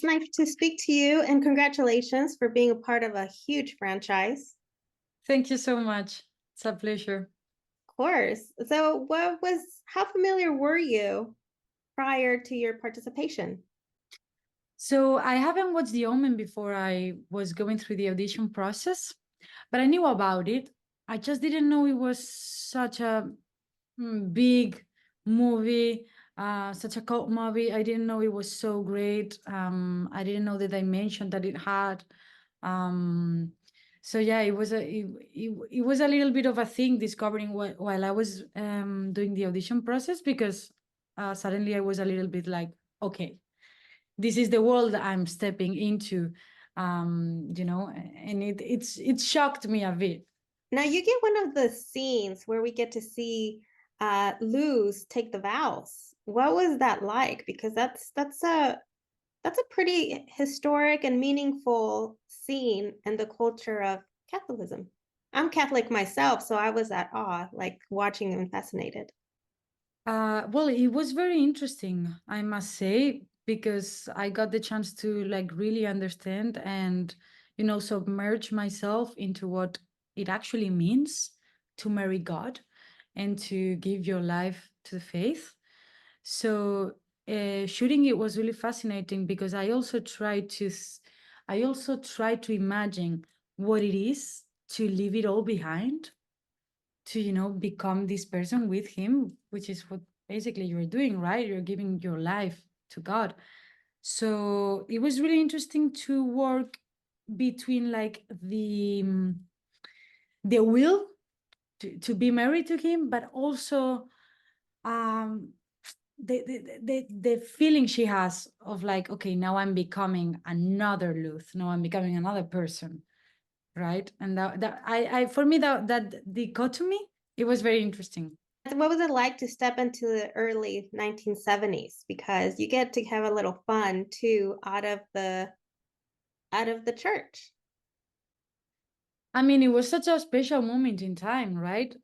nice to speak to you, and congratulations for being a part of a huge franchise. Thank you so much. It's a pleasure. Of course. So, how familiar were you prior to your participation? So I haven't watched The Omen before I was going through the audition process, but I knew about it. I just didn't know it was such a big movie, such a cult movie. I didn't know it was so great. I didn't know the dimension that it had. So yeah, it was a little bit of a thing discovering while I was doing the audition process, because suddenly I was a little bit like, okay, this is the world I'm stepping into, and it shocked me a bit. Now, you get one of the scenes where we get to see Luz take the vows. What was that like? Because that's a pretty historic and meaningful scene in the culture of Catholicism. I'm Catholic myself, so I was at awe, like watching and fascinated. Well, it was very interesting, I must say, because I got the chance to like really understand and, submerge myself into what it actually means to marry God and to give your life to the faith. So shooting it was really fascinating, because I also tried to imagine what it is to leave it all behind, to become this person with him, which is what basically you're doing, right? You're giving your life to God. So it was really interesting to work between like the will to be married to him, but also um the feeling she has of like, okay, now I'm becoming another Luth, now I'm becoming another person, right? And that I for me, that dichotomy, it was very interesting. What was it like to step into the early 1970s? Because you get to have a little fun too out of the church. I mean, it was such a special moment in time, right?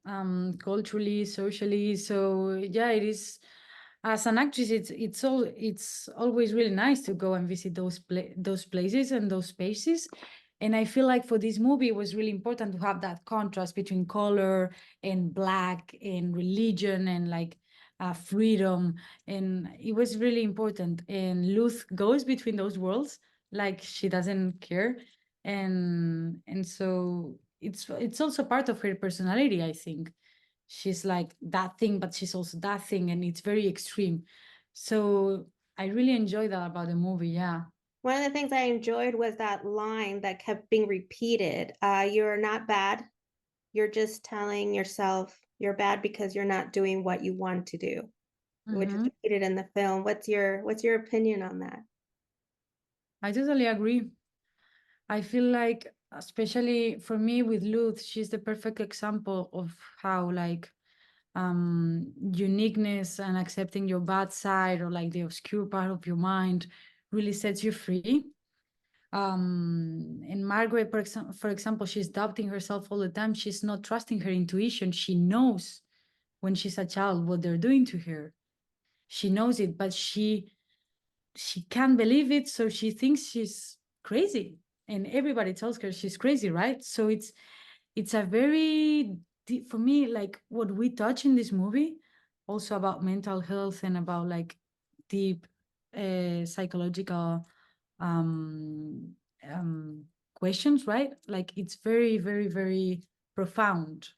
Culturally, socially. So yeah, it is. As an actress, it's always really nice to go and visit those places and those spaces. And I feel like for this movie, it was really important to have that contrast between color and black and religion and like freedom. And it was really important. And Luth goes between those worlds, like she doesn't care. And so it's also part of her personality, I think. She's like that thing, but she's also that thing, and it's very extreme. So I really enjoy that about the movie. Yeah. One of the things I enjoyed was that line that kept being repeated. You're not bad. You're just telling yourself you're bad because you're not doing what you want to do, which is Hmm. repeated in the film. What's your opinion on that? I totally agree. I feel like, especially for me with Luth, she's the perfect example of how like uniqueness and accepting your bad side, or like the obscure part of your mind, really sets you free. And Margaret, for example, she's doubting herself all the time. She's not trusting her intuition. She knows when she's a child what they're doing to her. She knows it, but she can't believe it, so she thinks she's crazy, and everybody tells her she's crazy, right? So it's a very deep, for me, like what we touch in this movie, also about mental health and about like deep psychological um um questions, right? Like it's very, very, very profound,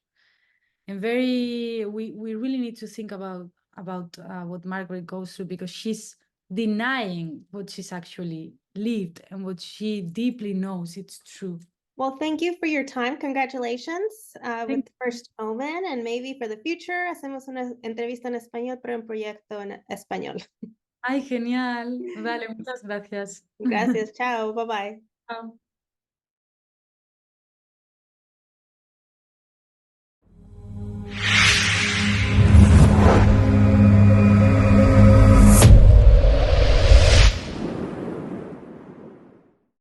and very, we really need to think about what Margaret goes through, because she's denying what she's actually lived and what she deeply knows it's true. Well, thank you for your time. Congratulations with Thank you. First Omen, and maybe for the future hacemos una entrevista en español, pero un proyecto en español. Ay, genial. Vale, muchas gracias. Gracias. Chao. Bye bye. Chao.